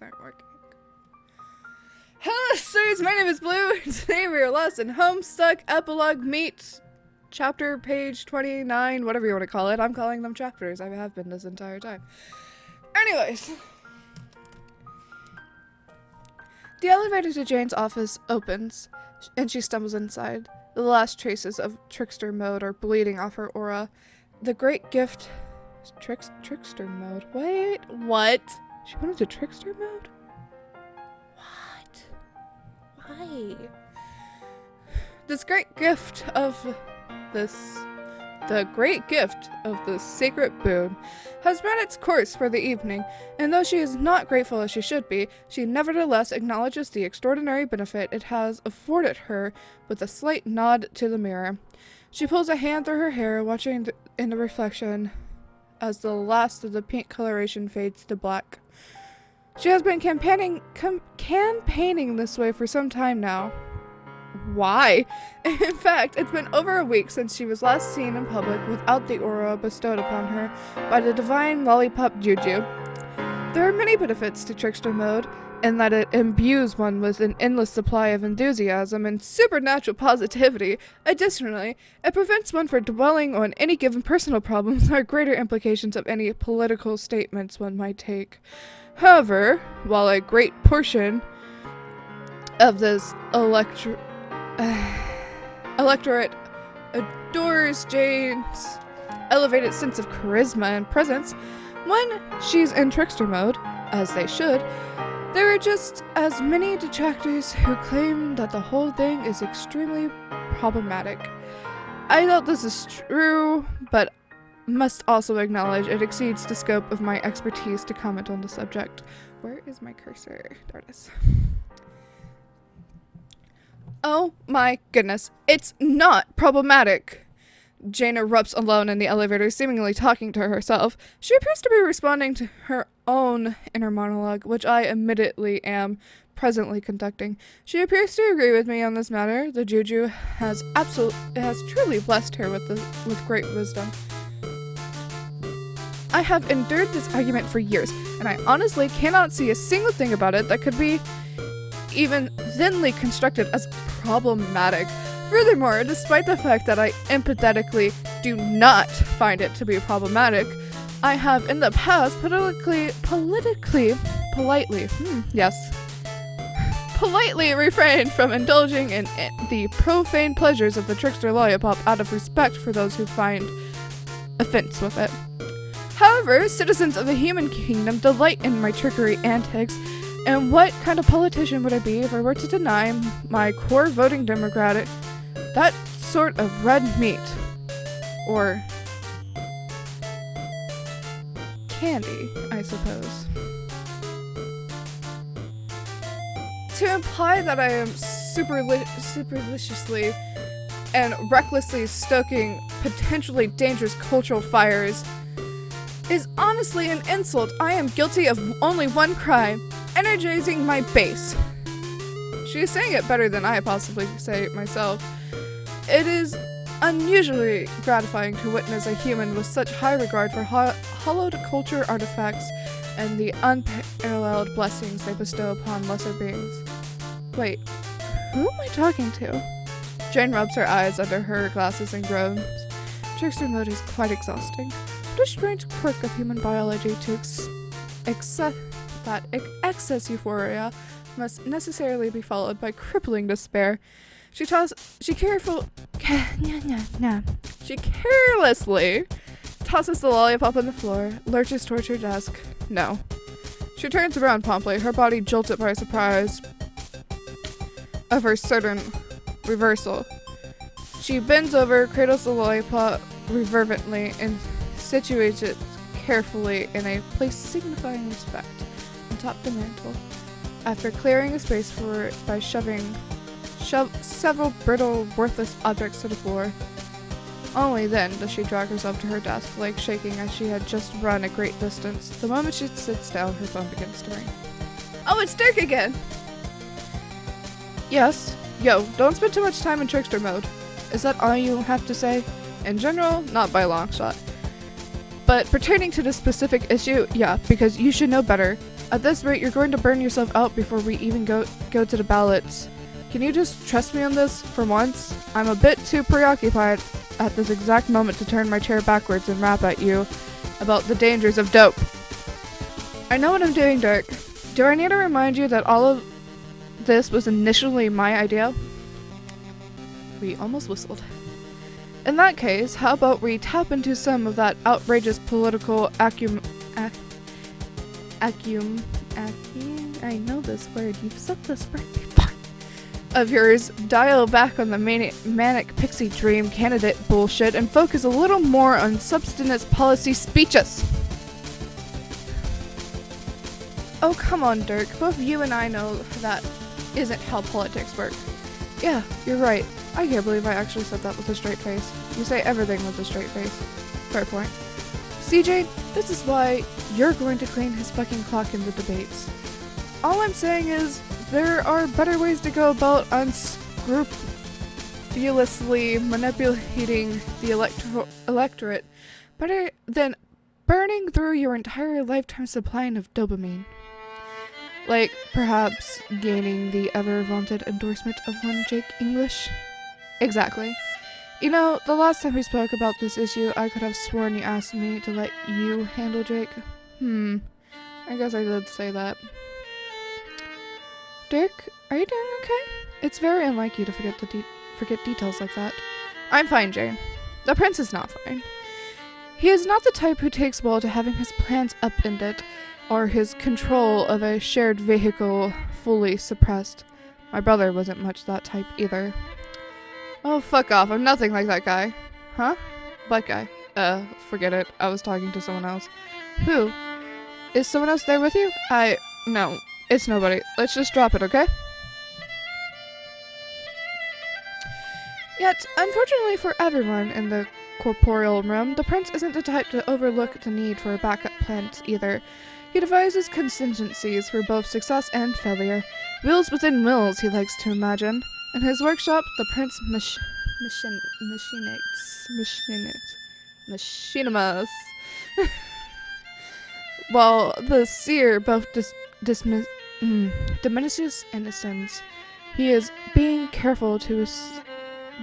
aren't working. Hello, sirs. My name is Blue. Today we are lost in Homestuck Epilogue meet chapter page 29, whatever you want to call it. I'm calling them chapters. I have been this entire time. Anyways. The elevator to Jane's office opens, and she stumbles inside. The last traces of trickster mode are bleeding off her aura. The great gift... Trickster mode? Wait, what? She went into trickster mode? What? Why? This great gift of this... The great gift of the sacred boon has run its course for the evening, and though she is not grateful as she should be, she nevertheless acknowledges the extraordinary benefit it has afforded her with a slight nod to the mirror. She pulls a hand through her hair, watching in the reflection as the last of the pink coloration fades to black. She has been campaigning this way for some time now. Why? In fact, it's been over a week since she was last seen in public without the aura bestowed upon her by the divine lollipop juju. There are many benefits to trickster mode, in that it imbues one with an endless supply of enthusiasm and supernatural positivity. Additionally, it prevents one from dwelling on any given personal problems or greater implications of any political statements one might take. However, while a great portion of this electorate adores Jane's elevated sense of charisma and presence when she's in trickster mode, as they should, there are just as many detractors who claim that the whole thing is extremely problematic. I doubt this is true, but must also acknowledge it exceeds the scope of my expertise to comment on the subject. Where is my cursor? There it is. Oh my goodness, it's not problematic. Jane erupts alone in the elevator, seemingly talking to herself. She appears to be responding to her own inner monologue, which I admittedly am presently conducting. She appears to agree with me on this matter. The juju has truly blessed her with great wisdom. I have endured this argument for years, and I honestly cannot see a single thing about it that could be even thinly constructed as problematic. Furthermore, despite the fact that I empathetically do not find it to be problematic, I have in the past politely refrained from indulging in the profane pleasures of the trickster lollipop out of respect for those who find offense with it. However, citizens of the human kingdom delight in my trickery antics, and what kind of politician would I be if I were to deny my core voting democratic that sort of red meat? Or candy, I suppose. To imply that I am superciliously and recklessly stoking potentially dangerous cultural fires is honestly an insult. I am guilty of only one crime: energizing my base. She is saying it better than I possibly say it myself. It is unusually gratifying to witness a human with such high regard for hallowed culture artifacts and the unparalleled blessings they bestow upon lesser beings. Wait, who am I talking to? Jane rubs her eyes under her glasses and groans. Trickster mode is quite exhausting. What a strange quirk of human biology to accept that excess euphoria must necessarily be followed by crippling despair. She carelessly tosses the lollipop on the floor, lurches towards her desk. No. She turns around promptly, her body jolted by surprise of her certain reversal. She bends over, cradles the lollipop reverently, and situates it carefully in a place signifying respect atop the mantel. After clearing a space for it by shoving several brittle, worthless objects to the floor, only then does she drag herself to her desk, legs shaking as she had just run a great distance. The moment she sits down, her phone begins to ring. Oh, it's Dirk again! Yes. Yo, don't spend too much time in trickster mode. Is that all you have to say? In general, not by a long shot. But pertaining to this specific issue, yeah, because you should know better. At this rate, you're going to burn yourself out before we even go to the ballots. Can you just trust me on this for once? I'm a bit too preoccupied at this exact moment to turn my chair backwards and rap at you about the dangers of dope. I know what I'm doing, Dirk. Do I need to remind you that all of this was initially my idea? We almost whistled. In that case, how about we tap into some of that outrageous political I know this word, you've said this word before, of yours, dial back on the manic pixie dream candidate bullshit and focus a little more on substance policy speeches. Oh, come on, Dirk. Both you and I know that isn't how politics work. Yeah, you're right. I can't believe I actually said that with a straight face. You say everything with a straight face. Fair point. CJ, this is why you're going to clean his fucking clock in the debates. All I'm saying is, there are better ways to go about unscrupulously manipulating the electorate, better than burning through your entire lifetime supply of dopamine. Like, perhaps gaining the ever-vaunted endorsement of one Jake English? Exactly. You know, the last time we spoke about this issue, I could have sworn you asked me to let you handle Jake. I guess I did say that. Dirk, are you doing okay? It's very unlike you to forget details like that. I'm fine, Jane. The prince is not fine. He is not the type who takes well to having his plans upended, or his control of a shared vehicle fully suppressed. My brother wasn't much that type either. Oh, fuck off. I'm nothing like that guy. Huh? What guy? Forget it. I was talking to someone else. Who? Is someone else there with you? No. It's nobody. Let's just drop it, okay? Yet, unfortunately for everyone in the corporeal room, the prince isn't the type to overlook the need for a backup plan either. He devises contingencies for both success and failure. Wheels within wheels, he likes to imagine. In his workshop, the prince machinimas. While the seer both diminishes innocence, he is being careful to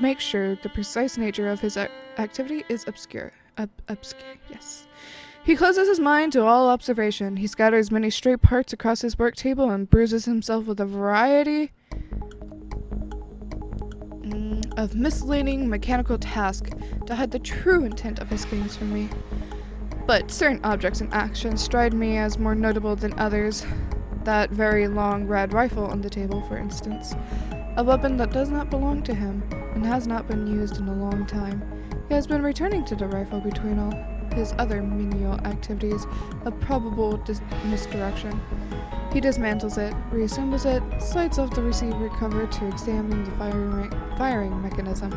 make sure the precise nature of his activity is obscure. Yes. He closes his mind to all observation. He scatters many stray parts across his work table and bruises himself with a variety of misleading mechanical tasks to hide the true intent of his games from me. But certain objects and actions strike me as more notable than others. That very long red rifle on the table, for instance. A weapon that does not belong to him, and has not been used in a long time. He has been returning to the rifle between all his other menial activities of probable misdirection. He dismantles it, reassembles it, slides off the receiver cover to examine the firing mechanism.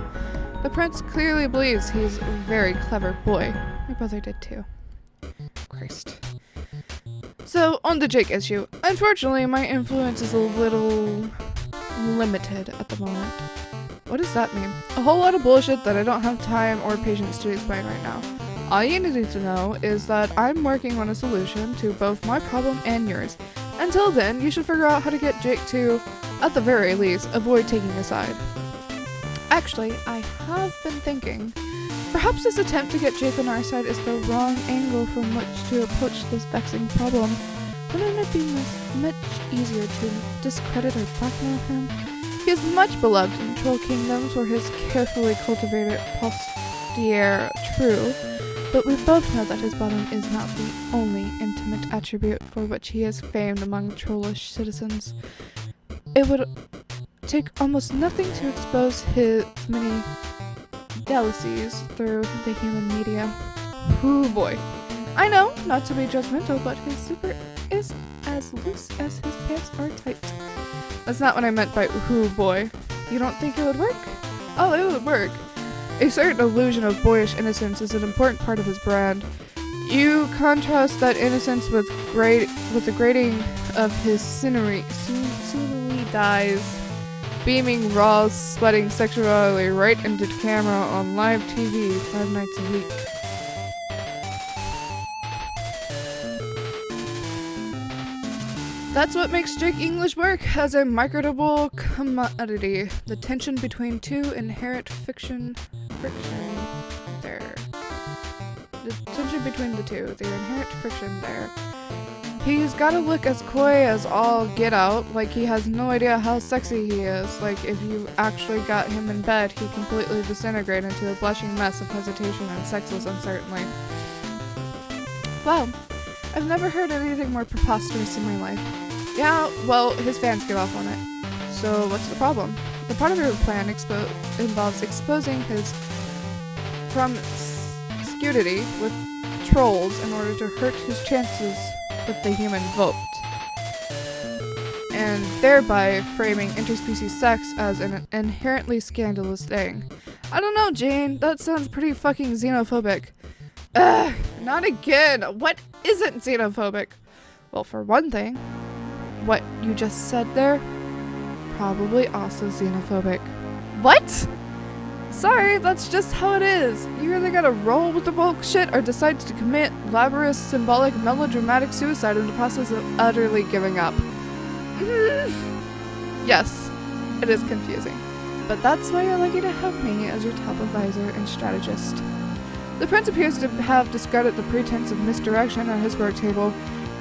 The prince clearly believes he's a very clever boy. My brother did too. Christ. So, on the Jake issue. Unfortunately, my influence is a little limited at the moment. What does that mean? A whole lot of bullshit that I don't have time or patience to explain right now. All you need to know is that I'm working on a solution to both my problem and yours. Until then, you should figure out how to get Jake to, at the very least, avoid taking a side. Actually, I have been thinking, perhaps this attempt to get Jake on our side is the wrong angle from which to approach this vexing problem. Wouldn't it be much easier to discredit or blackmail him? He is much beloved in Troll Kingdoms, where his carefully cultivated posterior true, but we both know that his bottom is not the only intimate attribute for which he is famed among trollish citizens. It would take almost nothing to expose his many delicacies through the human media. Ooh boy. I know, not to be judgmental, but his super is as loose as his pants are tight. That's not what I meant by ooh boy. You don't think it would work? Oh, it would work. A certain illusion of boyish innocence is an important part of his brand. You contrast that innocence with the grating of his sinewy dyes, beaming raw, sweating sexuality right into the camera on live TV 5 nights a week. That's what makes Jake English work as a marketable commodity. The tension between two inherent friction there. The tension between the two, the inherent friction there. He's gotta look as coy as all get out, like he has no idea how sexy he is. Like if you actually got him in bed, he'd completely disintegrate into a blushing mess of hesitation and sexless uncertainty. Wow, I've never heard anything more preposterous in my life. Yeah, well, his fans get off on it. So what's the problem? The part of your plan involves exposing his promiscuity with trolls in order to hurt his chances with the human vote, and thereby framing interspecies sex as an inherently scandalous thing. I don't know, Jane, that sounds pretty fucking xenophobic. Ugh, not again! What isn't xenophobic? Well, for one thing, what you just said there, probably also xenophobic. What? Sorry, that's just how it is. You either gotta roll with the bullshit or decide to commit laborious, symbolic, melodramatic suicide in the process of utterly giving up. Yes, it is confusing. But that's why you're lucky to have me as your top advisor and strategist. The prince appears to have discarded the pretense of misdirection at his work table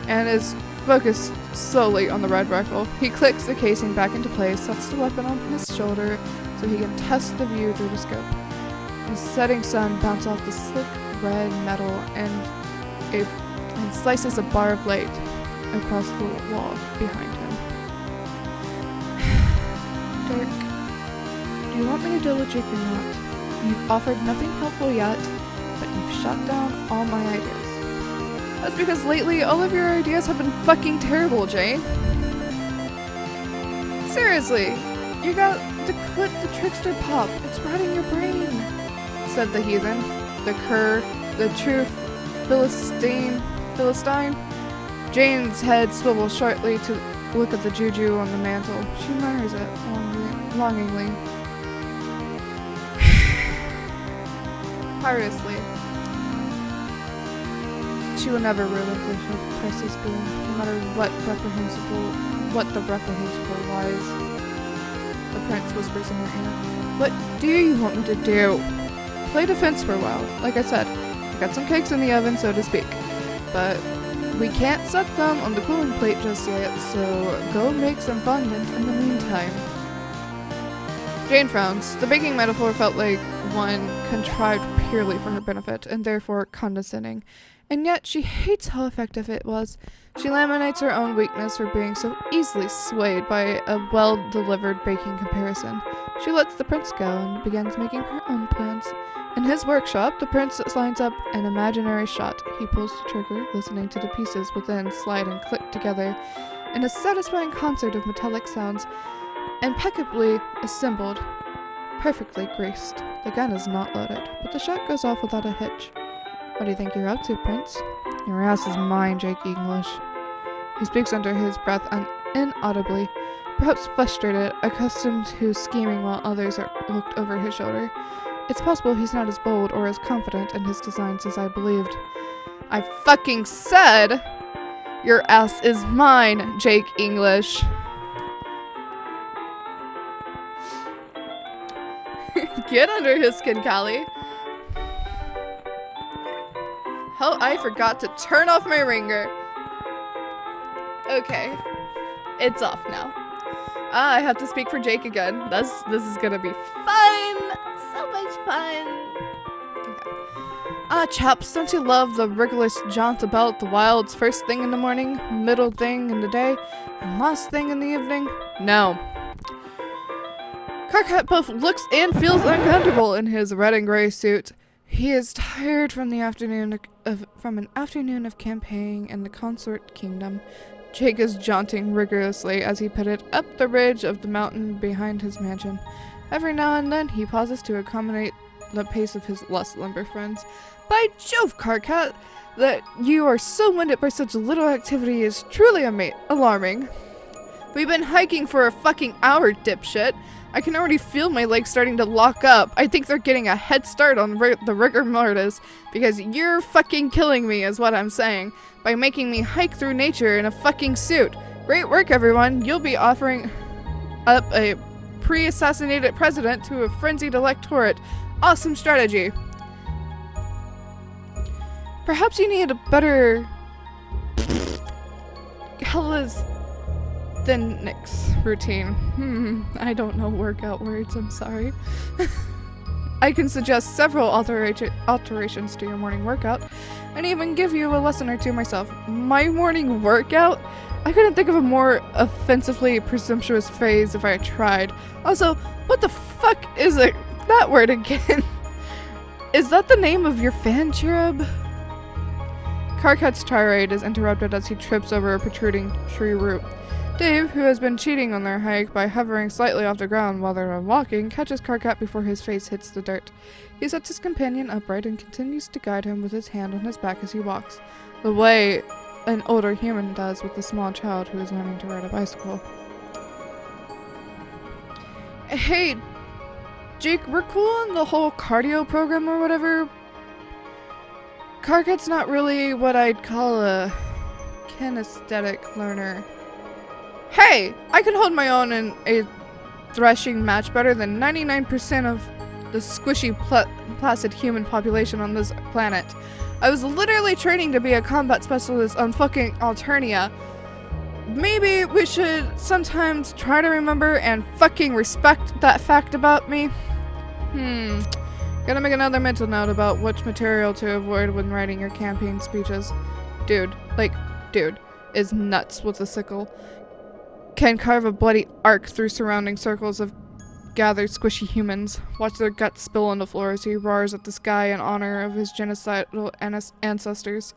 and is focused solely on the red rifle. He clicks the casing back into place, sets the weapon on his shoulder so he can test the view through the scope. The setting sun bounces off the slick red metal and slices a bar of light across the wall behind him. Dirk, do you want me to deal with Jake or not? You've offered nothing helpful yet, but you've shut down all my ideas. That's because lately all of your ideas have been fucking terrible, Jane. Seriously, you got to quit the trickster pop. It's rotting your brain, said the heathen, the cur, the true Philistine. Jane's head swivels shortly to look at the juju on the mantle. She admires it longingly. Tirelessly. She will never relinquish her priceless boon, no matter what the reprehensible lies. The prince whispers in her ear. What do you want me to do? Play defense for a while. Like I said, I got some cakes in the oven, so to speak. But we can't set them on the cooling plate just yet, so go make some fondant in the meantime. Jane frowns. The baking metaphor felt like one contrived purely for her benefit, and therefore condescending. And yet she hates how effective it was. She lamentates her own weakness for being so easily swayed by a well-delivered baking comparison. She lets the prince go and begins making her own plans. In his workshop, the prince lines up an imaginary shot. He pulls the trigger, listening to the pieces within slide and click together in a satisfying concert of metallic sounds, impeccably assembled, perfectly graced. The gun is not loaded, but the shot goes off without a hitch. What do you think you're up to, Prince? Your ass is mine, Jake English. He speaks under his breath inaudibly, perhaps frustrated, accustomed to scheming while others looked over his shoulder. It's possible he's not as bold or as confident in his designs as I believed. I fucking said, your ass is mine, Jake English. Get under his skin, Callie. Oh, I forgot to turn off my ringer. Okay. It's off now. I have to speak for Jake again. This is gonna be fun! So much fun! Okay. Chaps, don't you love the rigorous jaunt about the wilds first thing in the morning, middle thing in the day, and last thing in the evening? No. Carcat both looks and feels uncomfortable in his red and gray suit. He is tired from an afternoon of campaigning in the consort kingdom. Jake is jaunting rigorously as he pitted up the ridge of the mountain behind his mansion. Every now and then he pauses to accommodate the pace of his less limber friends. By Jove, Carcat, that you are so winded by such little activity is truly alarming. We've been hiking for a fucking hour, dipshit. I can already feel my legs starting to lock up. I think they're getting a head start on the rigor mortis, because you're fucking killing me is what I'm saying, by making me hike through nature in a fucking suit. Great work, everyone. You'll be offering up a pre-assassinated president to a frenzied electorate. Awesome strategy. Perhaps you need a better calisthenics routine. I don't know workout words, I'm sorry. I can suggest several alterations to your morning workout, and even give you a lesson or two myself. My morning workout? I couldn't think of a more offensively presumptuous phrase if I tried. Also, what the fuck is that word again? Is that the name of your fan cherub? Karkat's tirade is interrupted as he trips over a protruding tree root. Dave, who has been cheating on their hike by hovering slightly off the ground while they're walking, catches Karkat before his face hits the dirt. He sets his companion upright and continues to guide him with his hand on his back as he walks, the way an older human does with a small child who is learning to ride a bicycle. Hey, Jake, we're cool on the whole cardio program or whatever. Karkat's not really what I'd call a kinesthetic learner. Hey! I can hold my own in a threshing match better than 99% of the squishy, placid human population on this planet. I was literally training to be a combat specialist on fucking Alternia. Maybe we should sometimes try to remember and fucking respect that fact about me. Gotta make another mental note about which material to avoid when writing your campaign speeches. Dude is nuts with a sickle. Can carve a bloody arc through surrounding circles of gathered squishy humans. Watch their guts spill on the floor as he roars at the sky in honor of his genocidal ancestors.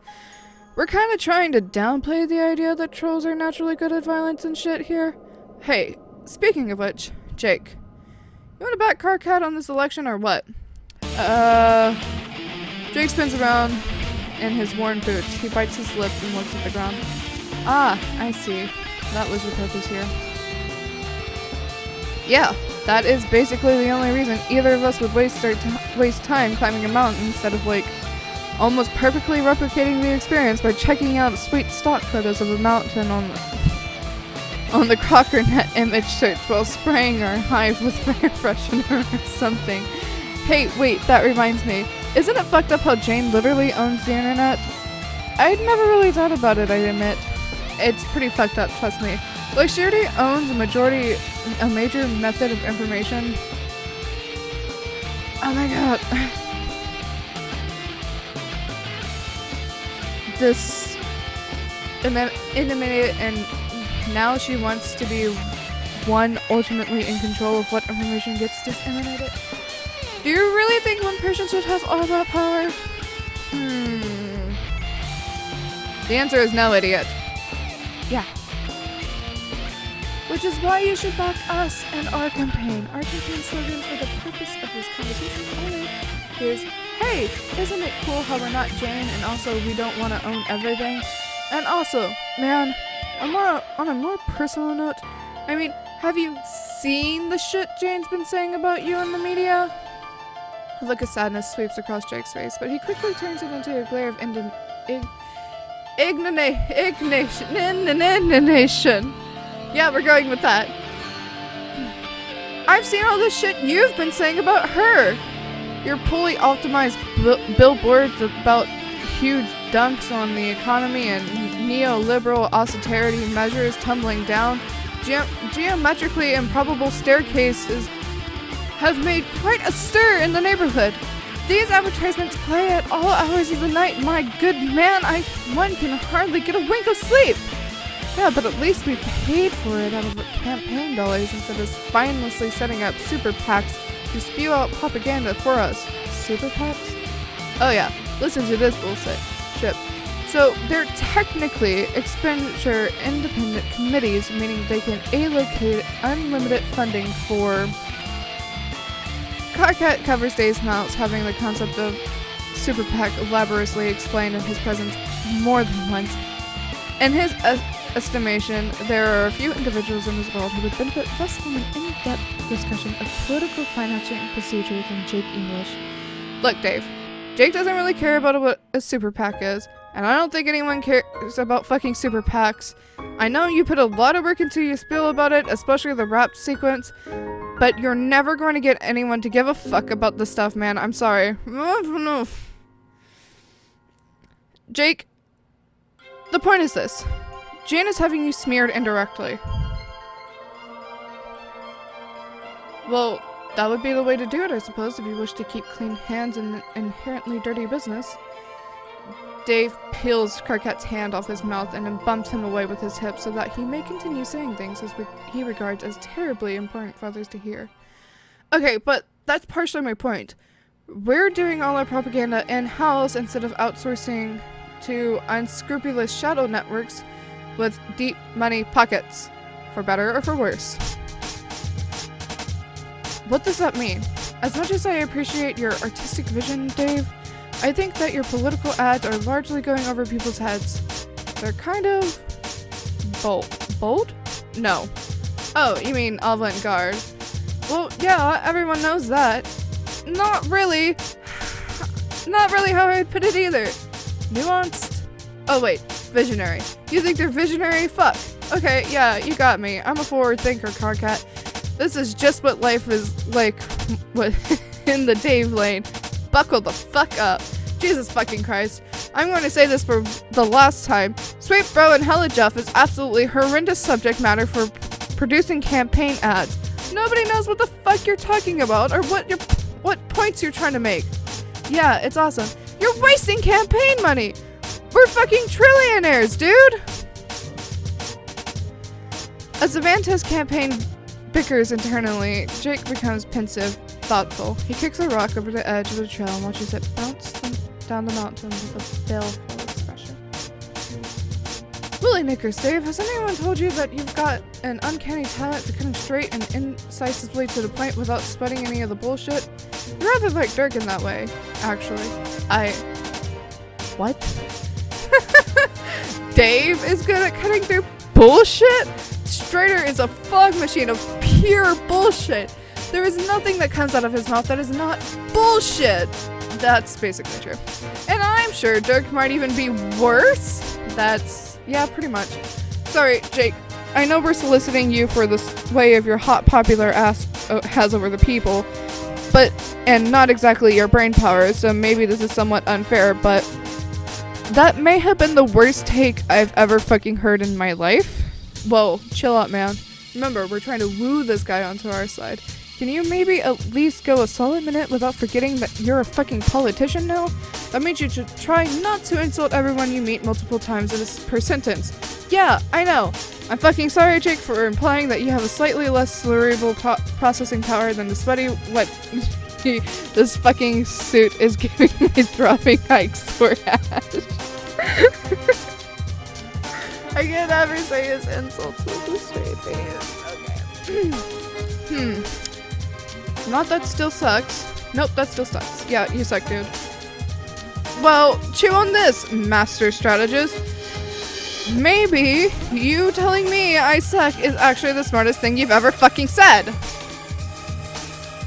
We're kinda trying to downplay the idea that trolls are naturally good at violence and shit here. Hey, speaking of which, Jake, you wanna back Karkat on this election or what? Jake spins around in his worn boots. He bites his lips and looks at the ground. Ah, I see. That was your purpose here. Yeah, that is basically the only reason either of us would waste time climbing a mountain instead of, like, almost perfectly replicating the experience by checking out sweet stock photos of a mountain on the CrockerNet image search while spraying our hive with air freshener or something. Hey, wait, that reminds me. Isn't it fucked up how Jane literally owns the internet? I'd never really thought about it, I admit. It's pretty fucked up, trust me. Like, she already owns a major method of information. Oh my god. This inanimate, and now she wants to be one ultimately in control of what information gets disseminated. Do you really think one person should have all that power? The answer is no, idiot. Yeah. Which is why you should back us and our campaign. Our campaign slogan for the purpose of this conversation only is, hey, isn't it cool how we're not Jane and also we don't want to own everything? And also, man, on a more personal note, I mean, have you seen the shit Jane's been saying about you in the media? A look of sadness sweeps across Jake's face, but he quickly turns it into a glare of indignation. Yeah, we're going with that. I've seen all this shit you've been saying about her. Your poorly optimized billboards about huge dunks on the economy and neoliberal austerity measures tumbling down, geometrically improbable staircases have made quite a stir in the neighborhood. These advertisements play at all hours of the night. My good man, one can hardly get a wink of sleep. Yeah, but at least we paid for it out of our campaign dollars instead of spinelessly setting up super PACs to spew out propaganda for us. Super PACs? Oh yeah, listen to this bullshit. So they're technically expenditure independent committees, meaning they can allocate unlimited funding for... Karkat covers Dave's mouth, having the concept of Super PAC elaborately explained in his presence more than once. In his estimation, there are a few individuals in this world who would benefit less from an in-depth discussion of political financing procedure than Jake English. Look, Dave, Jake doesn't really care about what a Super PAC is. And I don't think anyone cares about fucking super PACs. I know you put a lot of work into your spiel about it, especially the rap sequence, but you're never going to get anyone to give a fuck about this stuff, man. I'm sorry. Jake, the point is this. Jan is having you smeared indirectly. Well, that would be the way to do it, I suppose, if you wish to keep clean hands in inherently dirty business. Dave peels Carquette's hand off his mouth and then bumps him away with his hip so that he may continue saying things he regards as terribly important for others to hear. Okay, but that's partially my point. We're doing all our propaganda in-house instead of outsourcing to unscrupulous shadow networks with deep money pockets, for better or for worse. What does that mean? As much as I appreciate your artistic vision, Dave, I think that your political ads are largely going over people's heads. They're kind of bold? No. Oh, you mean avant-garde. Well, yeah, everyone knows that. Not really. Not really how I'd put it either. Nuanced? Oh wait, visionary. You think they're visionary? Fuck. Okay, yeah, you got me. I'm a forward thinker, Carcat. This is just what life is like in the Dave lane. Buckle the fuck up. Jesus fucking Christ. I'm going to say this for the last time. Sweet Bro and Hella Jeff is absolutely horrendous subject matter for producing campaign ads. Nobody knows what the fuck you're talking about or what points you're trying to make. Yeah, it's awesome. You're wasting campaign money. We're fucking trillionaires, dude. As the Vantes campaign bickers internally, Jake becomes pensive, thoughtful. He kicks a rock over the edge of the trail and watches it bounce down the mountain with a baleful expression. Willie Knickers, Dave, has anyone told you that you've got an uncanny talent for cutting straight and incisively to the point without sweating any of the bullshit? You're rather like Dirk in that way, actually. What? Dave is good at cutting through bullshit? Strider is a fog machine of pure bullshit. There is nothing that comes out of his mouth that is not bullshit. That's basically true. And I'm sure Dirk might even be worse. Yeah, pretty much. Sorry, Jake. I know we're soliciting you for the sway of your hot popular ass has over the people, and not exactly your brain power, so maybe this is somewhat unfair, but that may have been the worst take I've ever fucking heard in my life. Whoa, chill out, man. Remember, we're trying to woo this guy onto our side. Can you maybe at least go a solid minute without forgetting that you're a fucking politician now? That means you should try not to insult everyone you meet multiple times per sentence. Yeah, I know. I'm fucking sorry, Jake, for implying that you have a slightly less cerebral processing power than the sweaty this fucking suit is giving me throbbing hikes for ash. I can never say his insults with a straight face. Okay. Not that still sucks. Nope, that still sucks. Yeah, you suck, dude. Well, chew on this, master strategist. Maybe you telling me I suck is actually the smartest thing you've ever fucking said.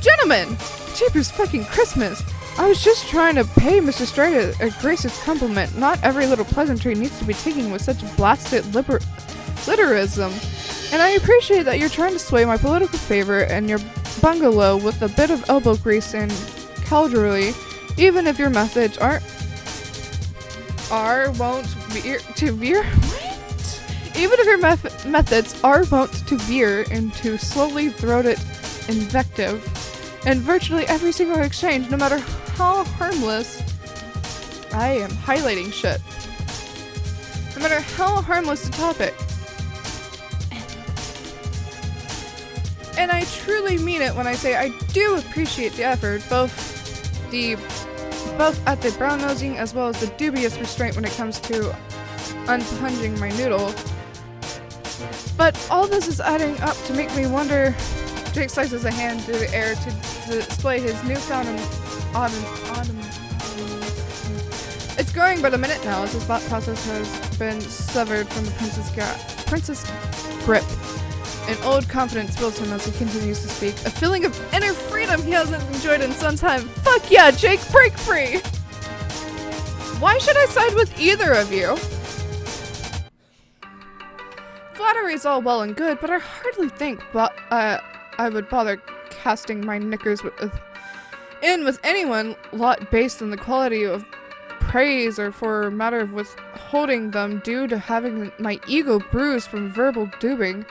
Gentlemen, jeepers fucking Christmas. I was just trying to pay Mr. Strider a gracious compliment. Not every little pleasantry needs to be taken with such blasted literalism. And I appreciate that you're trying to sway my political favor and your bungalow with a bit of elbow grease and cajolery, even if your methods Even if your methods are wont to veer into slowly throated invective, and virtually every single exchange, no matter how harmless, I am highlighting shit. No matter how harmless the topic. And I truly mean it when I say I do appreciate the effort, both at the brown-nosing as well as the dubious restraint when it comes to unpunging my noodle. But all this is adding up to make me wonder. Jake slices a hand through the air to display his newfound It's growing but a minute now as his thought process has been severed from the prince's grip. An old confidence fills him as he continues to speak. A feeling of inner freedom he hasn't enjoyed in some time. Fuck yeah, Jake, break free! Why should I side with either of you? Flattery's all well and good, but I hardly think I would bother casting my knickers in with anyone lot based on the quality of praise or for a matter of withholding them due to having my ego bruised from verbal duping.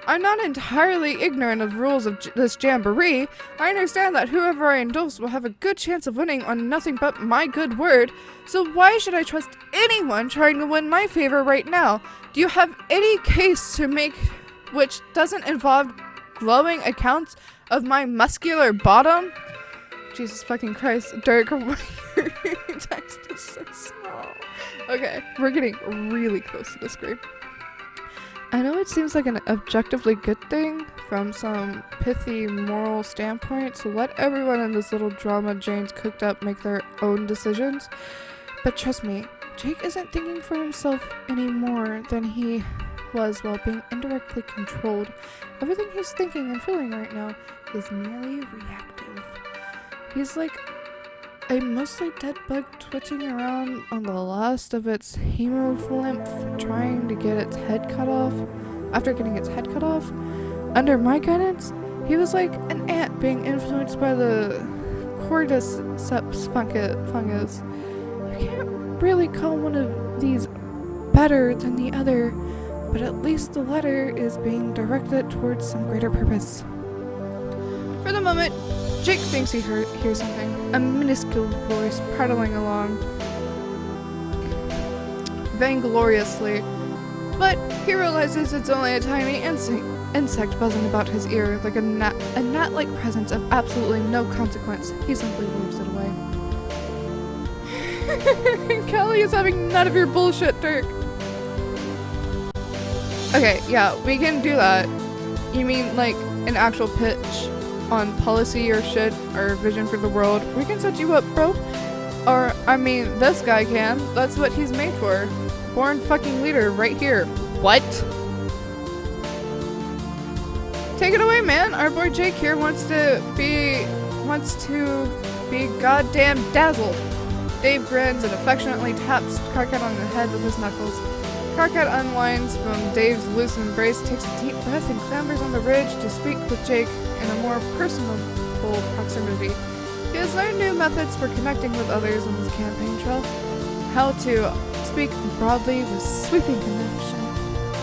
I'm not entirely ignorant of the rules of this jamboree. I understand that whoever I endorse will have a good chance of winning on nothing but my good word, so why should I trust anyone trying to win my favor right now? Do you have any case to make which doesn't involve glowing accounts of my muscular bottom? Jesus fucking Christ, Dirk, your text is so small. Okay, we're getting really close to the screen. I know it seems like an objectively good thing from some pithy moral standpoint to let everyone in this little drama Jane's cooked up make their own decisions, but trust me, Jake isn't thinking for himself any more than he was while being indirectly controlled. Everything he's thinking and feeling right now is merely reactive. He's like a mostly dead bug twitching around on the last of its hemolymph, trying to get its head cut off. After getting its head cut off, under my guidance, he was like an ant being influenced by the cordyceps fungus. You can't really call one of these better than the other, but at least the latter is being directed towards some greater purpose. For the moment, Jake thinks he hears something, a minuscule voice prattling along vaingloriously, but he realizes it's only a tiny insect buzzing about his ear like a gnat-like presence of absolutely no consequence. He simply waves it away. Kelly is having none of your bullshit, Dirk. Okay, yeah, we can do that. You mean like an actual pitch on policy or shit or vision for the world? We can set you up, bro. Or, I mean, this guy can. That's what he's made for. Born fucking leader right here. What? Take it away, man. Our boy Jake here wants to be goddamn dazzled. Dave grins and affectionately taps Karkat on the head with his knuckles. Karkat unwinds from Dave's loose embrace, takes a deep breath, and clambers on the ridge to speak with Jake in a more personable proximity. He has learned new methods for connecting with others on his campaign trail. How to speak broadly with sweeping connection,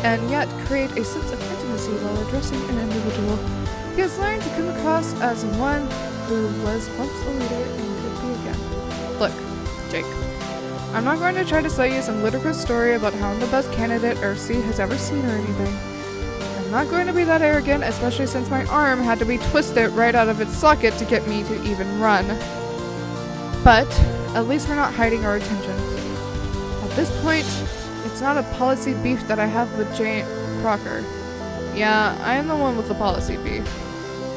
and yet create a sense of intimacy while addressing an individual. He has learned to come across as one who was once a leader and could be again. Look, Jake. I'm not going to try to sell you some ludicrous story about how I'm the best candidate RC has ever seen or anything. I'm not going to be that arrogant, especially since my arm had to be twisted right out of its socket to get me to even run. But, at least we're not hiding our intentions. At this point, it's not a policy beef that I have with Jane Crocker. Yeah, I am the one with the policy beef.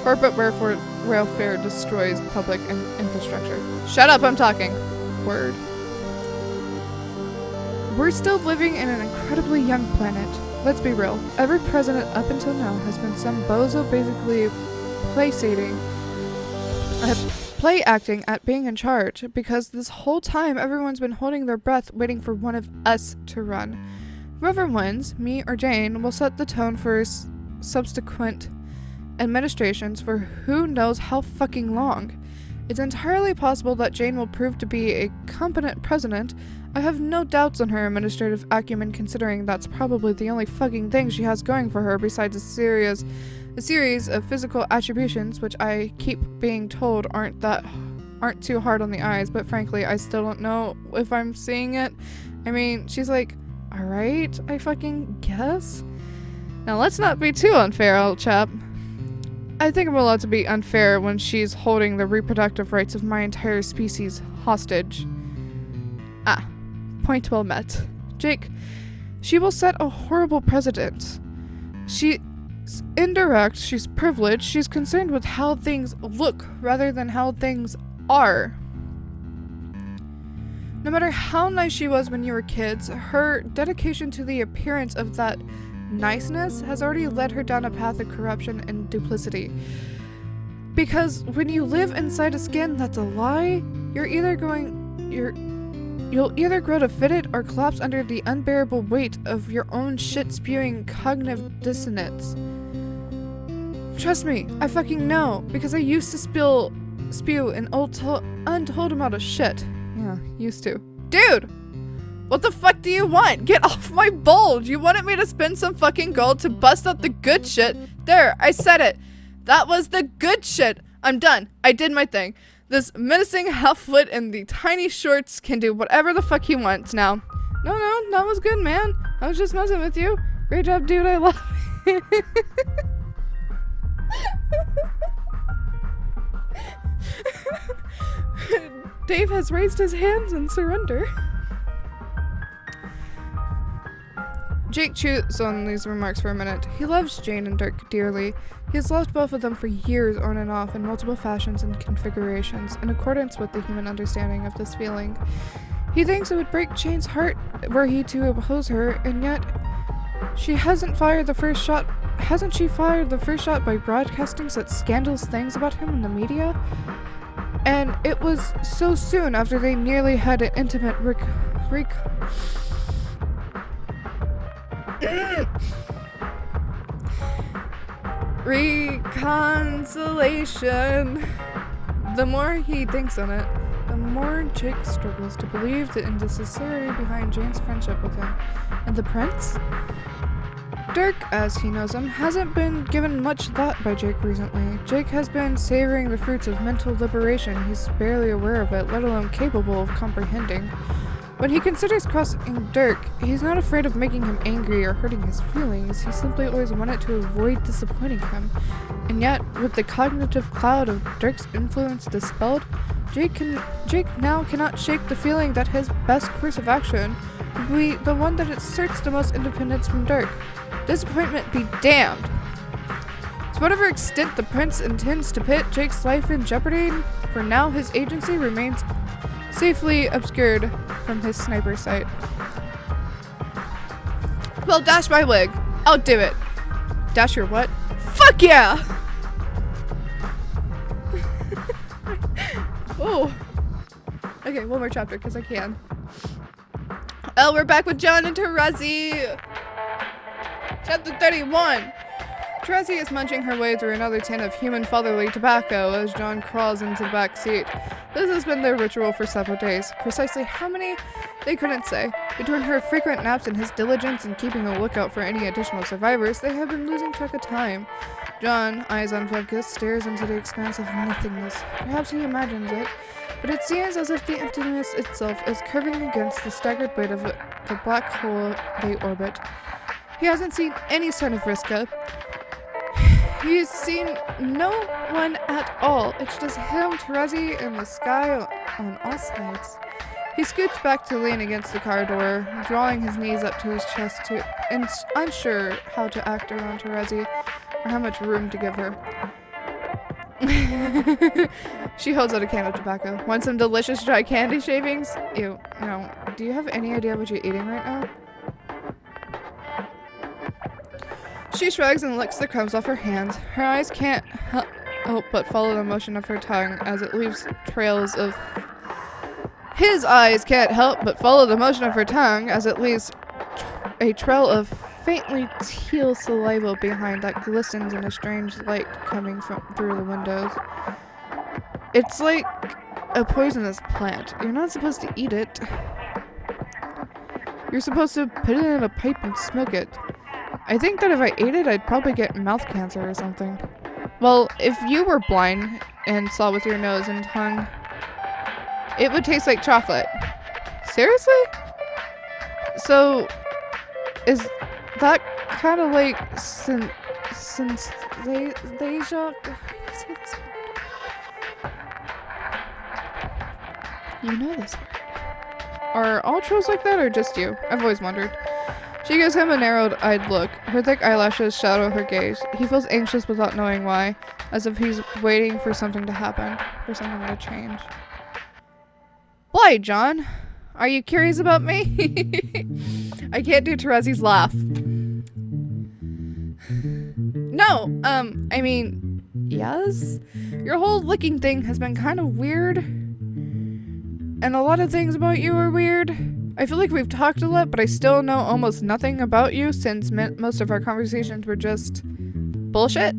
Corporate welfare destroys public infrastructure. Shut up, I'm talking. Word. We're still living in an incredibly young planet. Let's be real. Every president up until now has been some bozo basically play acting at being in charge, because this whole time everyone's been holding their breath waiting for one of us to run. Whoever wins, me or Jane, will set the tone for subsequent administrations for who knows how fucking long. It's entirely possible that Jane will prove to be a competent president. I have no doubts on her administrative acumen, considering that's probably the only fucking thing she has going for her besides a series of physical attributions, which I keep being told aren't too hard on the eyes, but frankly, I still don't know if I'm seeing it. I mean, she's like, alright, I fucking guess? Now let's not be too unfair, old chap. I think I'm allowed to be unfair when she's holding the reproductive rights of my entire species hostage. Ah, point well met. Jake, she will set a horrible precedent. She's indirect, she's privileged, she's concerned with how things look rather than how things are. No matter how nice she was when you were kids, her dedication to the appearance of that niceness has already led her down a path of corruption and duplicity. Because when you live inside a skin that's a lie, you're You'll either grow to fit it or collapse under the unbearable weight of your own shit-spewing cognitive dissonance. Trust me, I fucking know, because I used to spew an untold amount of shit. Yeah, used to. Dude! What the fuck do you want? Get off my bulge! You wanted me to spend some fucking gold to bust up the good shit? There, I said it! That was the good shit! I'm done. I did my thing. This menacing half-foot in the tiny shorts can do whatever the fuck he wants now. No, that was good, man. I was just messing with you. Great job, dude. I love it. Dave has raised his hands in surrender. Jake chews on these remarks for a minute. He loves Jane and Dirk dearly. He has loved both of them for years on and off in multiple fashions and configurations, in accordance with the human understanding of this feeling. He thinks it would break Jane's heart were he to oppose her, and yet hasn't she fired the first shot by broadcasting such scandalous things about him in the media? And it was so soon after they nearly had an intimate reconciliation. The more he thinks on it, the more Jake struggles to believe in the sincerity behind Jane's friendship with him. And the prince? Dirk, as he knows him, hasn't been given much thought by Jake recently. Jake has been savoring the fruits of mental liberation he's barely aware of it, let alone capable of comprehending. When he considers crossing Dirk, he's not afraid of making him angry or hurting his feelings. He simply always wanted to avoid disappointing him. And yet, with the cognitive cloud of Dirk's influence dispelled, Jake now cannot shake the feeling that his best course of action would be the one that asserts the most independence from Dirk. Disappointment be damned! To whatever extent the prince intends to put Jake's life in jeopardy, for now his agency remains safely obscured from his sniper sight. Well, dash my wig. I'll do it. Dash your what? Fuck yeah! Oh. Okay, one more chapter, because I can. Oh, we're back with John and Terezi! Chapter 31! Terezi is munching her way through another tin of human fatherly tobacco as John crawls into the back seat. This has been their ritual for several days. Precisely how many, they couldn't say. Between her frequent naps and his diligence in keeping a lookout for any additional survivors, they have been losing track of time. John, eyes unfocused, stares into the expanse of nothingness. Perhaps he imagines it, but it seems as if the emptiness itself is curving against the staggered weight of the black hole they orbit. He hasn't seen any sign of Vriska. He's seen no one at all. It's just him, Terezi, and the sky on all sides. He scoots back to lean against the car door, drawing his knees up to his chest, unsure how to act around Terezi or how much room to give her. She holds out a can of tobacco. Want some delicious dry candy shavings? Ew, no. Do you have any idea what you're eating right now? She shrugs and licks the crumbs off her hands. Her eyes can't help but follow the motion of her tongue as it leaves trails of... His eyes can't help but follow the motion of her tongue as it leaves a trail of faintly teal saliva behind that glistens in a strange light coming through the windows. It's like a poisonous plant. You're not supposed to eat it. You're supposed to put it in a pipe and smoke it. I think that if I ate it, I'd probably get mouth cancer or something. Well, if you were blind and saw with your nose and tongue, it would taste like chocolate. Seriously? So, is that kind of like synesthesia? You know this word. Are all trolls like that or just you? I've always wondered. She gives him a narrowed-eyed look. Her thick eyelashes shadow her gaze. He feels anxious without knowing why, as if he's waiting for something to happen, for something to change. Why, John? Are you curious about me? I can't do Terezi's laugh. No, I mean, yes? Your whole licking thing has been kind of weird. and a lot of things about you are weird. I feel like we've talked a lot, but I still know almost nothing about you since most of our conversations were just bullshit.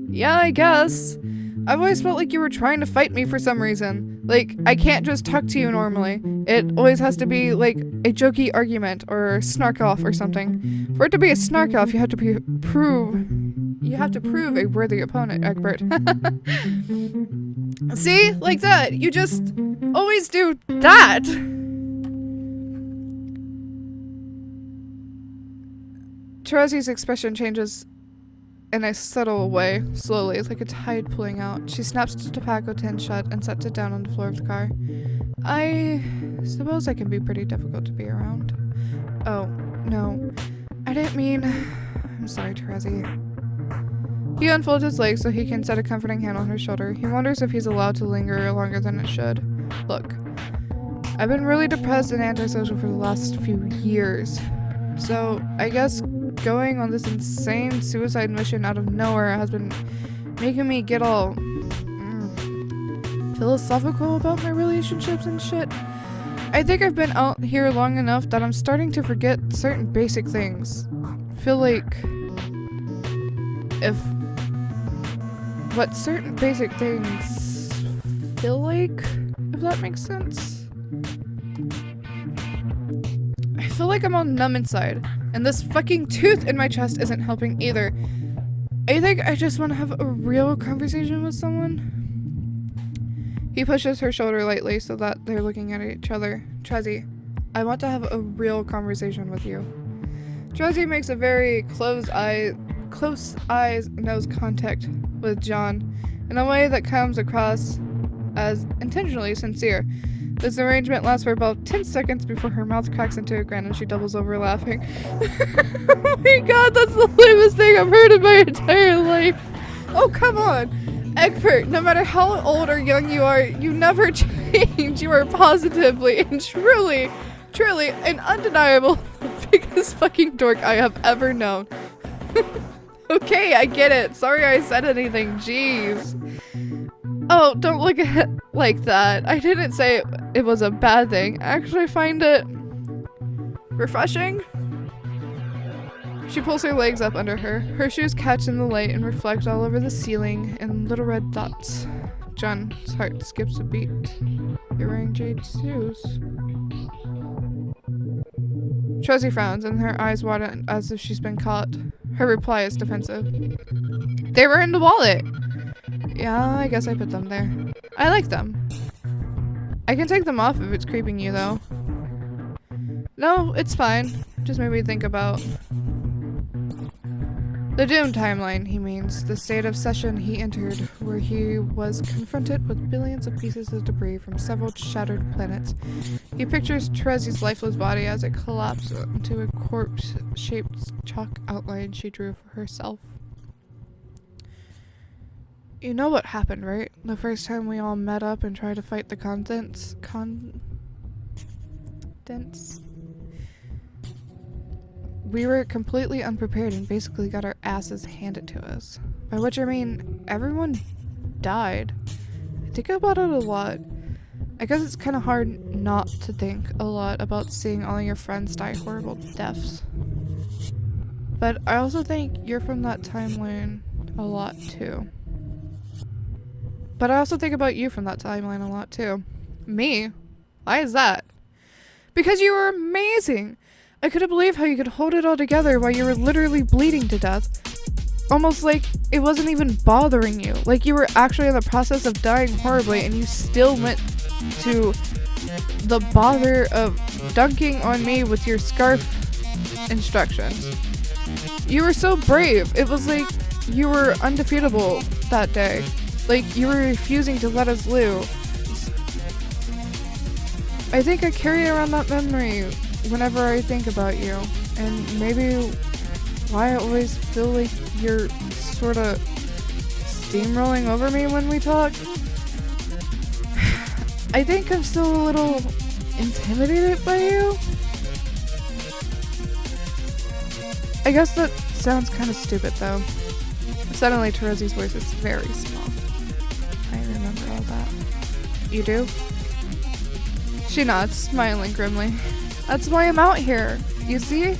Yeah, I guess. I've always felt like you were trying to fight me for some reason. Like, I can't just talk to you normally. It always has to be, like, a jokey argument or snark off or something. For it to be a snark off, you have to prove a worthy opponent, Egbert. See? Like that. You just always do that. Terezi's expression changes in a subtle way, slowly, like a tide pulling out. She snaps the tobacco tin shut and sets it down on the floor of the car. I suppose I can be pretty difficult to be around. Oh, no. I didn't mean... I'm sorry, Terezi. He unfolds his legs so he can set a comforting hand on her shoulder. He wonders if he's allowed to linger longer than it should. Look, I've been really depressed and antisocial for the last few years. So, I guess going on this insane suicide mission out of nowhere has been making me get all philosophical about my relationships and shit. I think I've been out here long enough that I'm starting to forget certain basic things. Feel like what certain basic things feel like, if that makes sense. I feel like I'm all numb inside, and this fucking tooth in my chest isn't helping either. I think I just want to have a real conversation with someone. He pushes her shoulder lightly so that they're looking at each other. Trezzy, I want to have a real conversation with you. Trezzy makes a very close eyes nose contact with John in a way that comes across as intentionally sincere. This arrangement lasts for about 10 seconds before her mouth cracks into a grin and she doubles over laughing. Oh my god, that's the lamest thing I've heard in my entire life. Oh, come on. Egbert, no matter how old or young you are, you never change. You are positively and truly and undeniable the biggest fucking dork I have ever known. Okay, I get it. Sorry I said anything. Jeez. Oh, don't look at it like that. I didn't say it was a bad thing. I actually find it refreshing. She pulls her legs up under her. Her shoes catch in the light and reflect all over the ceiling in little red dots. John's heart skips a beat. You're wearing jade shoes. Trezzy frowns and her eyes widen as if she's been caught. Her reply is defensive. They were in the wallet. Yeah, I guess I put them there. I like them. I can take them off if it's creeping you, though. No, it's fine. Just made me think about the Doom timeline, he means. The state of session he entered, where he was confronted with billions of pieces of debris from several shattered planets. He pictures Terezzi's lifeless body as it collapsed into a corpse-shaped chalk outline she drew for herself. You know what happened, right? The first time we all met up and tried to fight the contents. We were completely unprepared and basically got our asses handed to us. By which I mean, everyone died. I think about it a lot. I guess it's kind of hard not to think a lot about seeing all your friends die horrible deaths. But I also think you're from that timeline a lot too. But I also think about you from that timeline a lot too. Me? Why is that? Because you were amazing! I couldn't believe how you could hold it all together while you were literally bleeding to death. Almost like it wasn't even bothering you. Like you were actually in the process of dying horribly and you still went to the bother of dunking on me with your scarf instructions. You were so brave. It was like you were undefeatable that day. Like you were refusing to let us lose. I think I carry around that memory whenever I think about you, and maybe why I always feel like you're sort of steamrolling over me when we talk. I think I'm still a little intimidated by you. I guess that sounds kind of stupid though. Suddenly Terezzi's voice is very small. I remember all that. You do? She nods, smiling grimly. That's why I'm out here. You see?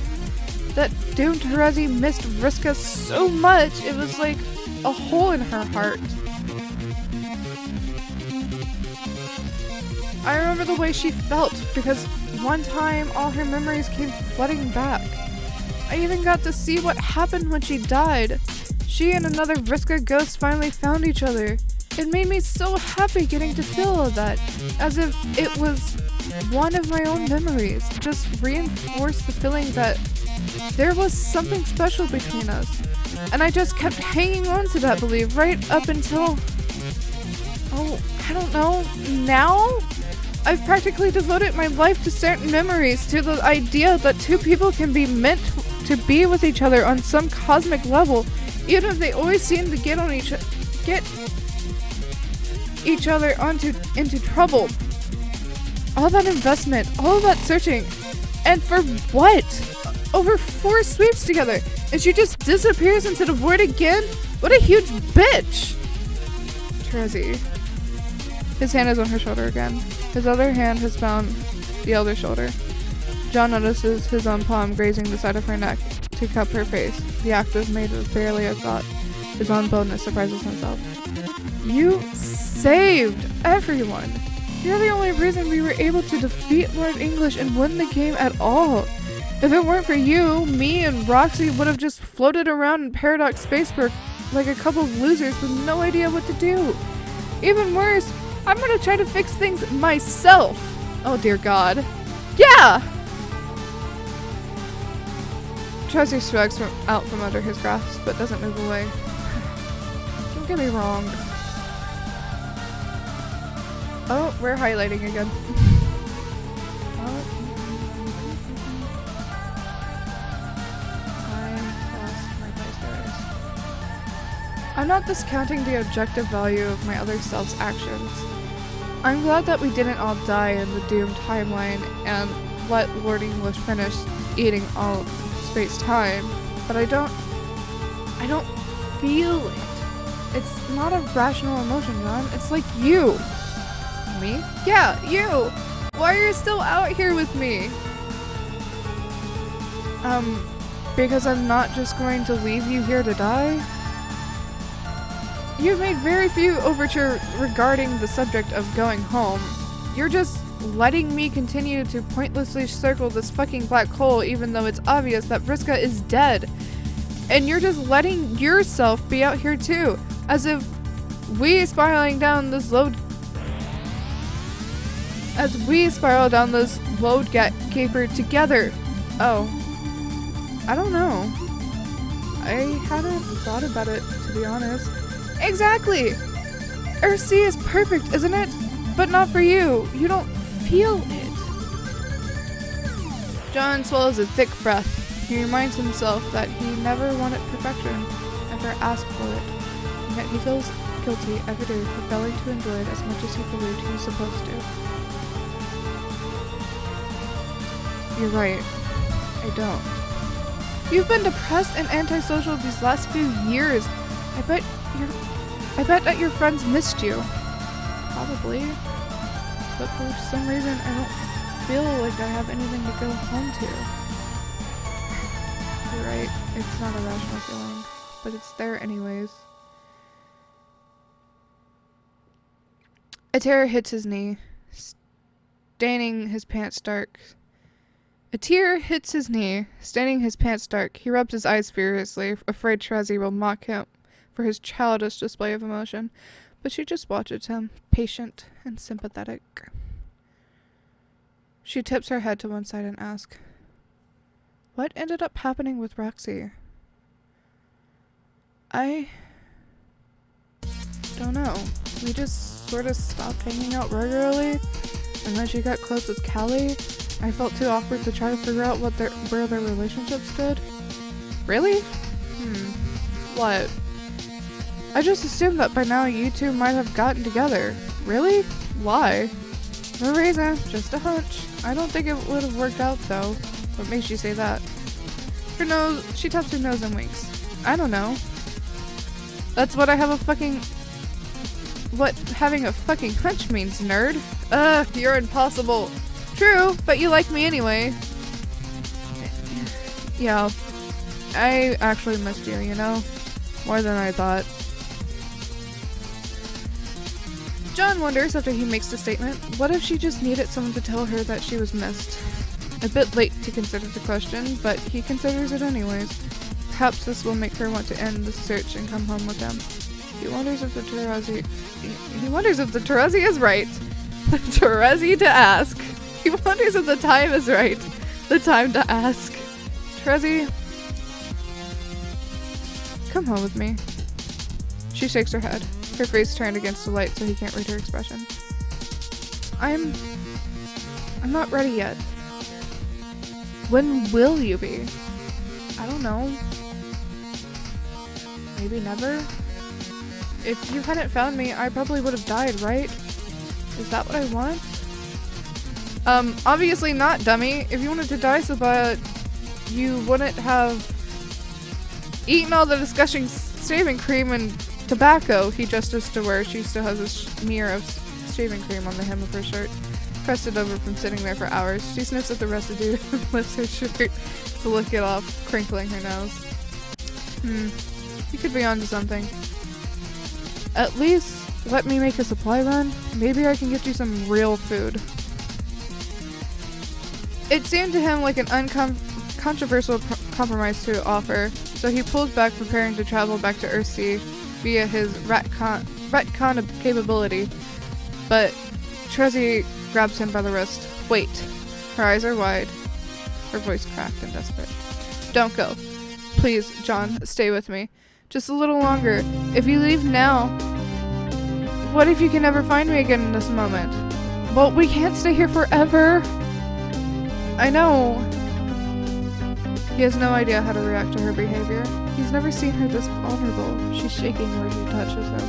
That doomed Terezi missed Vriska so much, it was like a hole in her heart. I remember the way she felt, because one time all her memories came flooding back. I even got to see what happened when she died. She and another Vriska ghost finally found each other. It made me so happy getting to feel all of that, as if it was one of my own memories. Just reinforced the feeling that there was something special between us. And I just kept hanging on to that belief right up until... oh, I don't know, now? I've practically devoted my life to certain memories, to the idea that two people can be meant to be with each other on some cosmic level, even if they always seem to get each other into trouble. All that investment, all that searching, and for what? Over 4 sweeps together, and she just disappears into the void again? What a huge bitch! Terezi. His hand is on her shoulder again. His other hand has found the elder shoulder. John notices his own palm grazing the side of her neck to cup her face. The act was made with barely a thought. His own boldness surprises himself. You saved everyone! You're the only reason we were able to defeat Lord English and win the game at all. If it weren't for you, me and Roxy would have just floated around in Paradox Spaceburg like a couple of losers with no idea what to do. Even worse, I'm gonna try to fix things myself. Oh dear God. Yeah! Terezi shrugs out from under his grasp, but doesn't move away. Don't get me wrong. Oh, we're highlighting again. I'm not discounting the objective value of my other self's actions. I'm glad that we didn't all die in the doomed timeline and let Lord English finish eating all space-time, but I don't feel it. It's not a rational emotion, John. It's like you. Me? Yeah, you! Why are you still out here with me? Because I'm not just going to leave you here to die? You've made very few overtures regarding the subject of going home. You're just letting me continue to pointlessly circle this fucking black hole even though it's obvious that Vriska is dead. And you're just letting yourself be out here too, as if we spiral down this load caper together. Oh. I don't know. I hadn't thought about it, to be honest. Exactly! Earthsea is perfect, isn't it? But not for you. You don't feel it. John swallows a thick breath. He reminds himself that he never wanted perfection, never asked for it, and yet he feels guilty every day for failing to enjoy it as much as he believed he was supposed to. You're right. I don't. You've been depressed and antisocial these last few years. I bet that your friends missed you. Probably. But for some reason, I don't feel like I have anything to go home to. You're right. It's not a rational feeling. But it's there anyways. A tear hits his knee, staining his pants dark. A tear hits his knee, staining his pants dark. He rubs his eyes furiously, afraid Terezi will mock him for his childish display of emotion, but she just watches him, patient and sympathetic. She tips her head to one side and asks, "What ended up happening with Roxy?" I don't know. We just sort of stopped hanging out regularly, and when she got close with Callie, I felt too awkward to try to figure out where their relationship stood. Really? What? I just assumed that by now you two might have gotten together. Really? Why? No reason, just a hunch. I don't think it would have worked out though. What makes you say that? Her nose, she taps her nose and winks. I don't know. That's what having a fucking hunch means, nerd. Ugh, you're impossible. True, but you like me anyway. Yeah, I actually missed you, you know? More than I thought. John wonders after he makes the statement, what if she just needed someone to tell her that she was missed? A bit late to consider the question, but he considers it anyways. Perhaps this will make her want to end the search and come home with him. He wonders if the Terezi is right. The Terezi to ask. He wonders if the time is right. The time to ask. Terezi, come home with me. She shakes her head, her face turned against the light so he can't read her expression. I'm not ready yet. When will you be? I don't know. Maybe never? If you hadn't found me, I probably would have died, right? Is that what I want? Obviously not, dummy. If you wanted to die so bad, you wouldn't have eaten all the disgusting shaving cream and tobacco he gestures to where she still has a smear of shaving cream on the hem of her shirt. Pressed it over from sitting there for hours. She sniffs at the residue and lifts her shirt to lick it off, crinkling her nose. You could be onto something. At least let me make a supply run. Maybe I can get you some real food. It seemed to him like an uncontroversial compromise to offer, so he pulled back, preparing to travel back to Earthsea via his retcon capability. But Terezi grabs him by the wrist. Wait. Her eyes are wide. Her voice cracked and desperate. Don't go. Please, John, stay with me. Just a little longer. If you leave now, what if you can never find me again in this moment? Well, we can't stay here forever. I know. He has no idea how to react to her behavior. He's never seen her this vulnerable. She's shaking where she touches him,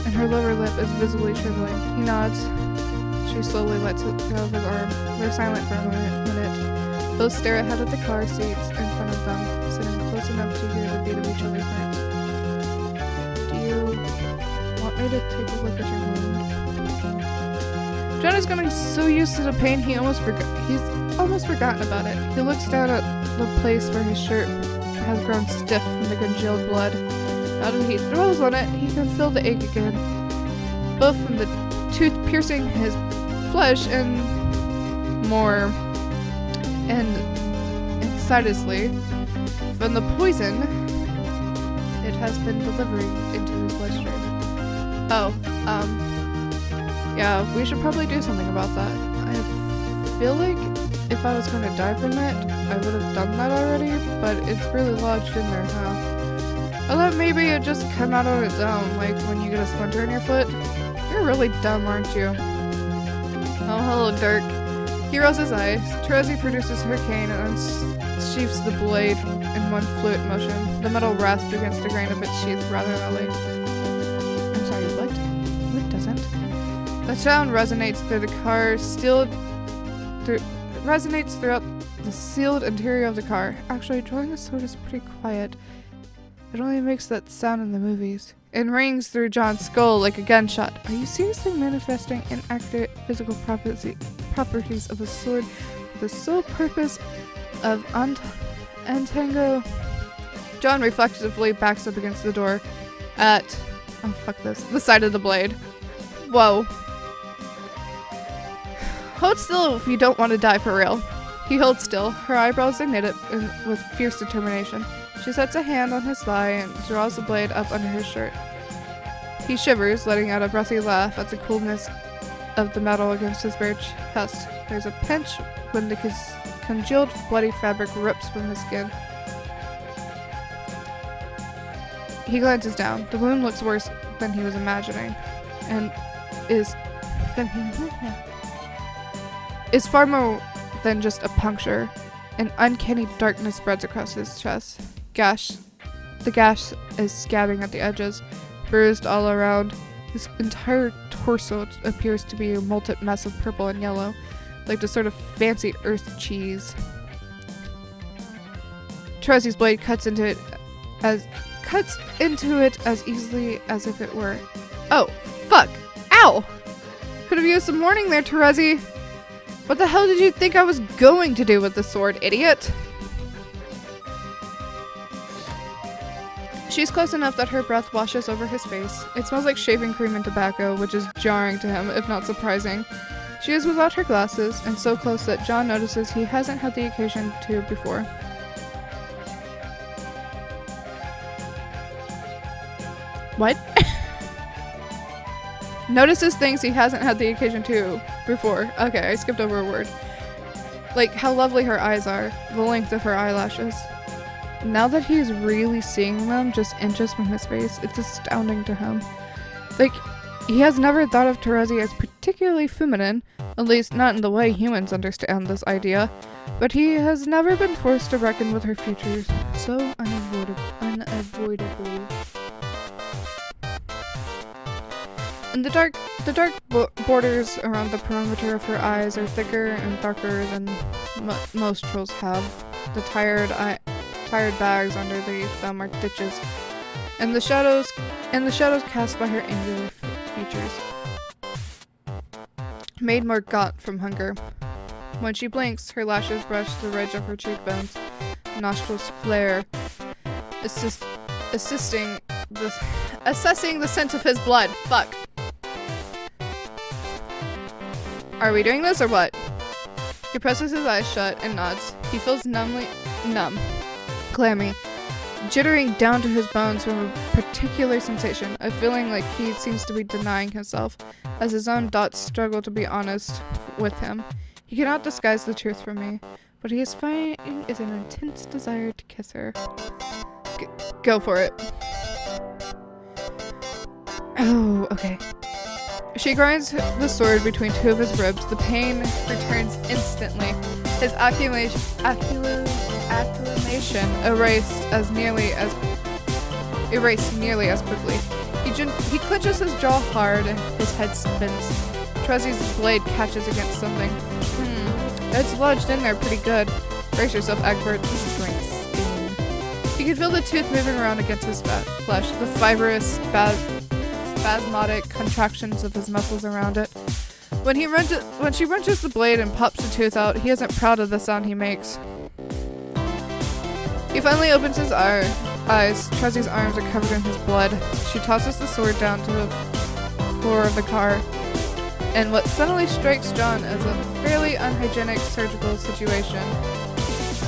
and her lower lip is visibly trembling. He nods. She slowly lets go of his arm. They're silent for a minute. Both stare ahead at the car seats in front of them, sitting close enough to hear the beat of each other's hearts. Do you want me to take a look at your wound? John is getting so used to the pain he's almost forgotten about it. He looks down at the place where his shirt has grown stiff from the congealed blood. Now that he throws on it, he can feel the ache again, both from the tooth piercing his flesh and more, and insidiously from the poison it has been delivering into his bloodstream. Yeah, we should probably do something about that. I feel like if I was going to die from it, I would have done that already, but it's really lodged in there, huh? I thought maybe it'd just come out on its own, like when you get a splinter in your foot. You're really dumb, aren't you? Oh, hello, Dirk. He rolls his eyes. Terezi produces her cane and unsheaths the blade in one fluid motion. The metal rasps against the grain of its sheath rather loudly. I'm sorry, what? What doesn't? The sound resonates through the car, resonates throughout the sealed interior of the car. Actually, drawing the sword is pretty quiet. It only makes that sound in the movies. It rings through John's skull like a gunshot. Are you seriously manifesting inaccurate physical properties of a sword for the sole purpose of untango? John reflexively backs up against the door at, the side of the blade. Whoa. Hold still if you don't want to die for real. He holds still, her eyebrows knitted with fierce determination. She sets a hand on his thigh and draws the blade up under his shirt. He shivers, letting out a breathy laugh at the coolness of the metal against his bare chest. There's a pinch when the congealed, bloody fabric rips from his skin. He glances down. The wound looks worse than he was imagining, and is far more than just a puncture. An uncanny darkness spreads across his chest. The gash is scabbing at the edges, bruised all around. His entire torso appears to be a molten mess of purple and yellow, like the sort of fancy earth cheese. Terezi's blade cuts into it as easily as if it were. Oh, fuck! Ow! Could have used some warning there, Terezi. What the hell did you think I was going to do with the sword, idiot? She's close enough that her breath washes over his face. It smells like shaving cream and tobacco, which is jarring to him, if not surprising. She is without her glasses, and so close that John notices he hasn't had the occasion to before. What? Notices things he hasn't had the occasion to before. Okay, I skipped over a word. Like how lovely her eyes are, the length of her eyelashes. Now that he is really seeing them just inches from his face, it's astounding to him. Like, he has never thought of Terezi as particularly feminine, at least not in the way humans understand this idea, but he has never been forced to reckon with her features so unavoidably. And the dark borders around the perimeter of her eyes are thicker and darker than most trolls have. The tired bags underneath them are ditches, and the shadows cast by her angular features, made more gaunt from hunger. When she blinks, her lashes brush the ridge of her cheekbones, nostrils flare, assessing the scent of his blood. Fuck. Are we doing this or what? He presses his eyes shut and nods. He feels numb, clammy, jittering down to his bones from a particular sensation, a feeling like he seems to be denying himself, as his own thoughts struggle to be honest with him. He cannot disguise the truth from me. What he is fighting is an intense desire to kiss her. Go for it. Oh, okay. She grinds the sword between two of his ribs. The pain returns instantly. His acclamation erased nearly as quickly. He clenches his jaw hard and his head spins. Terezi's blade catches against something. It's lodged in there pretty good. Brace yourself, Egbert. This is going to sting. He can feel the tooth moving around against his flesh, the fibrous, spasmodic contractions of his muscles around it. When she wrenches the blade and pops the tooth out, he isn't proud of the sound he makes. He finally opens his eyes. Trezi's arms are covered in his blood. She tosses the sword down to the floor of the car, and what suddenly strikes John as a fairly unhygienic surgical situation,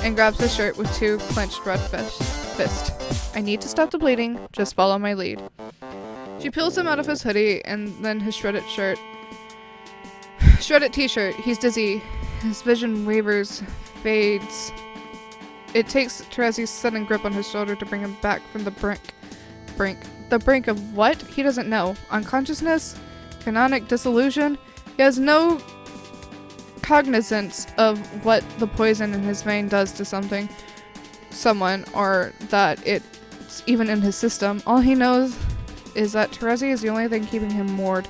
and grabs his shirt with two clenched red fists. I need to stop the bleeding. Just follow my lead. She peels him out of his hoodie and then his shredded t-shirt. He's dizzy. His vision wavers, fades. It takes Terezi's sudden grip on his shoulder to bring him back from the brink. The brink of what? He doesn't know. Unconsciousness? Canonic disillusion? He has no cognizance of what the poison in his vein does to someone, or that it's even in his system. All he knows is that Terezi is the only thing keeping him moored.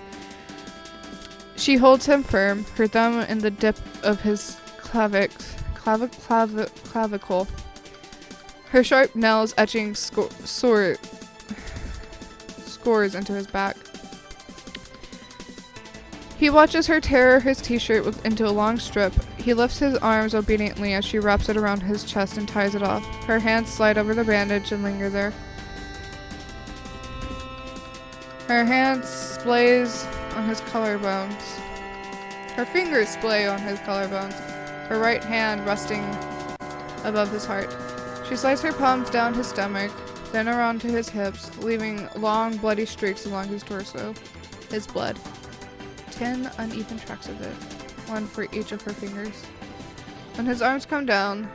She holds him firm, her thumb in the dip of his clavicle. Her sharp nails etching scores into his back. He watches her tear his t-shirt into a long strip. He lifts his arms obediently as she wraps it around his chest and ties it off. Her hands slide over the bandage and linger there. Her hands splays on his collarbones. Her fingers splay on his collarbones, her right hand resting above his heart. She slides her palms down his stomach, then around to his hips, leaving long bloody streaks along his torso. His blood. 10 uneven tracks of it, one for each of her fingers. When his arms come down,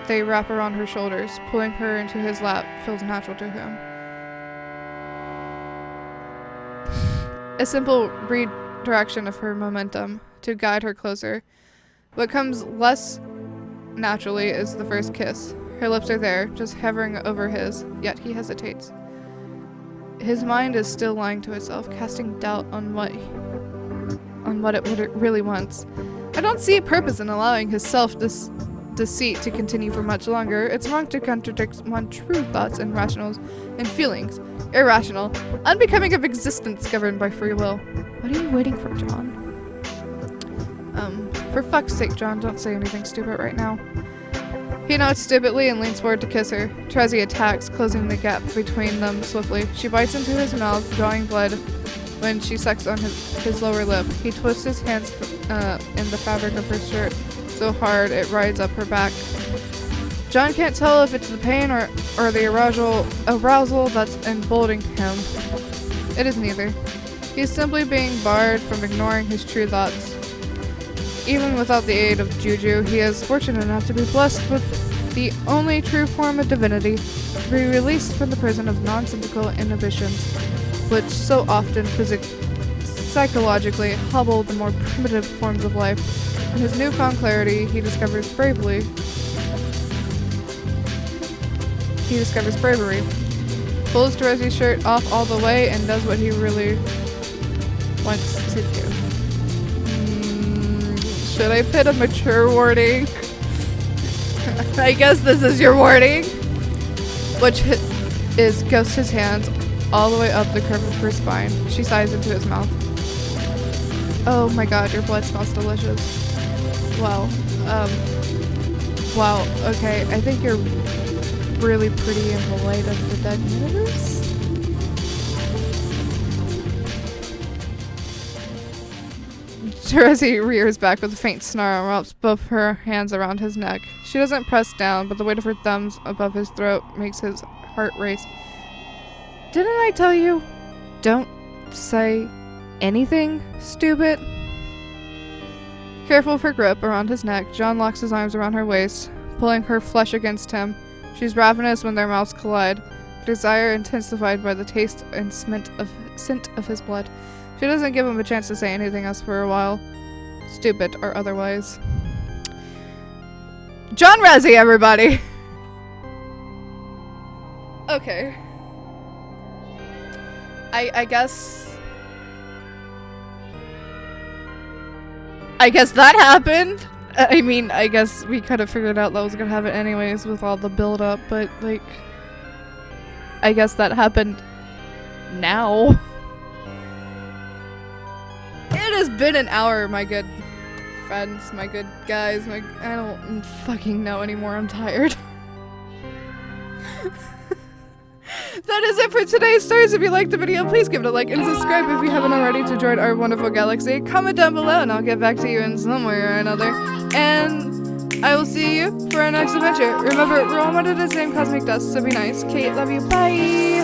they wrap around her shoulders. Pulling her into his lap feels natural to him. A simple redirection of her momentum to guide her closer. What comes less naturally is the first kiss. Her lips are there, just hovering over his, yet he hesitates. His mind is still lying to itself, casting doubt on what it really wants. I don't see a purpose in allowing his self-deceit to continue for much longer. It's wrong to contradict one's true thoughts and rationals and feelings. Irrational, unbecoming of existence governed by free will. What are you waiting for, John? For fuck's sake, John, don't say anything stupid right now. He nods stupidly and leans forward to kiss her. Trezzy attacks, closing the gap between them swiftly. She bites into his mouth, drawing blood when she sucks on his lower lip. He twists his hands in the fabric of her shirt so hard it rides up her back. John can't tell if it's the pain or the arousal that's emboldening him. It is neither. He's simply being barred from ignoring his true thoughts. Even without the aid of Juju, he is fortunate enough to be blessed with the only true form of divinity, to be released from the prison of nonsensical inhibitions, which so often psychologically hobble the more primitive forms of life. In his newfound clarity, he discovers bravery. Pulls Teresa's shirt off all the way and does what he really wants to do. Should I put a mature warning? I guess this is your warning. Which goes his hands all the way up the curve of her spine. She sighs into his mouth. Oh my god, your blood smells delicious. Wow. Wow, okay, I think you're really pretty in the light of the dead universe. Terezi rears back with a faint snarl and wraps both her hands around his neck. She doesn't press down, but the weight of her thumbs above his throat makes his heart race. Didn't I tell you? Don't say anything, stupid. Careful of her grip around his neck, John locks his arms around her waist, pulling her flesh against him. She's ravenous when their mouths collide, desire intensified by the taste and scent of his blood. She doesn't give him a chance to say anything else for a while, stupid or otherwise. John Razzie, everybody! Okay. I guess that happened. I mean, I guess we kind of figured out that was gonna happen anyways with all the build-up, but, like, I guess that happened now. It has been an hour, my good friends, my good guys, I don't fucking know anymore, I'm tired. That is it for today's stories. If you liked the video, please give it a like and subscribe if you haven't already to join our wonderful galaxy. Comment down below and I'll get back to you in some way or another. And I will see you for our next adventure. Remember, we're all under the same cosmic dust, so be nice. Kate, love you, bye!